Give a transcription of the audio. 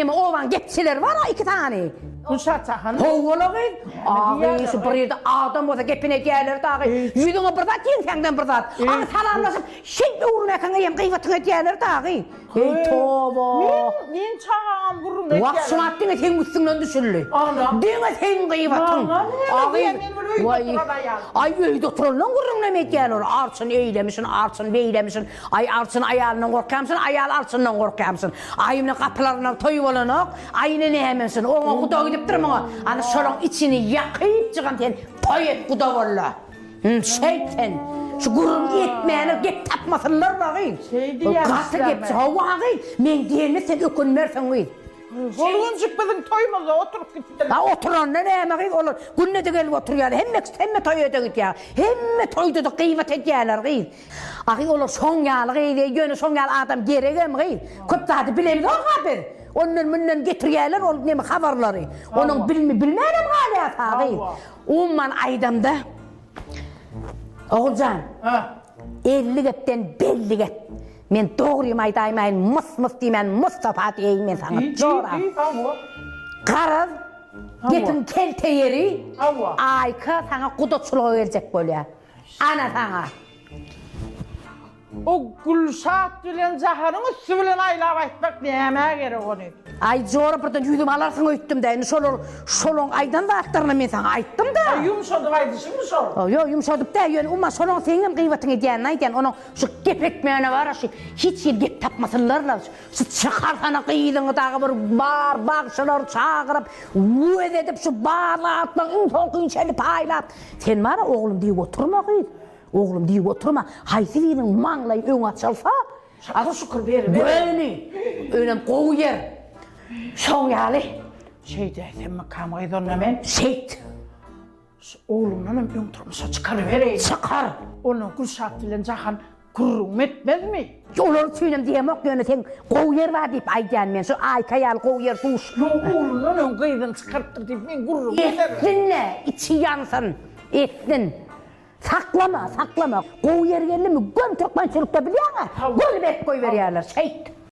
Ama oğlan gepçiler var ha 2 tane. Kuşat çakan. Hovulağı. Ağabey şu bir adam olsa gepine gelir dağı. Yüzüne bir zat yiyin senden bir zat. Ama salamlaşıp şimdi uğruna yem kıyvatına gelir dağı. Hey tova. Men çağam vururum. Vakşın attın sen üstünden düşürlü. Dene sen kıyvatın. Ay öyle oturulun vurun ne gelir. Arçın eylemişsin, arçın beylemişsin. Ay arçın ayağından korkamsın, ayağın arçından korkamsın. Ayımın kapılarından toyup olanak. Ayını ne hemensin. Ona kuda gidip durma. Ana şoran içini yakayıp çıkan ten toy et kuda valla. Şeytan. Şu gurur etmeyene gep tapmasınlar da gıyın. Katı gep hava gıyın. Men diyene sen ökünmersen gıyın. Boluncuk bizim toymaza oturup gittin. Ha oturan ne gıyın olur. Günne de gelip oturuyor. Hemme toy da git ya. Hemme toyda da kıyvat etkiyerler gıyın. Ağın olur son yağlı gıyın. Yönü son yağlı adam gereğim gıyın. Köp da hadi bilemiz o haber. Onun münden getiriyorlar, onun nemi haberleri. Onun bilmeyelim hala tabi. Umman aydamda. Oğulcan, 50 gepten belli gep. Men doğruyum aydaymayın, mıs diymen, Mustafa diyeyim men sana. Doğru. Karız, getin kelte yeri, ayka sana kudutçuluğu verecek böyle. Ana sana. O Gülşat bilen Zahar'ın üstü bilen aylap aytmak neyemeye gerek onu. Ay zor buradan yüzüm alarsın öttüm de. Şolun aydan da aktarına men sana ayttım da. Yumuşadı aydı şimdi sor. Yo yumuşadık da yani umma şolun senin kıyvatını diyen aydan onun şu geprekmeyene var şu hiç yer gep tapmasınlar şu çıkar sana kıydığını dağı bir bağışlar çağırıp vüed edip şu bağla atmak in içeri paylat. Sen var oğlum diye oturma kıydı. Oğlum diye oturma. Haysi'nin manglayı ön açılsa. Şaka şükür verim. Böyle. Önem kovu yer. Şon yağlı. Şey desem mi kamayı dönmemen? Şeyt. Oğlumla ön turmuşa çıkarıvereyim. Çıkar. Onu Gülşat bilen Zahar kurum etmez mi? Olur söylem diyem yok yönü sen kovu yer var deyip aycan men. Şu ay kayal kovu yer tuş. Oğlumla ön kıyıdan çıkarttır deyip ben kurum ederim. Etsin ne? İçi yansın. Etsin. Saklama. Kovu yer geldi mi? Gön Türkmen çırıkta biliyor musun? Gül bek koy veriyorlar. Şeyt.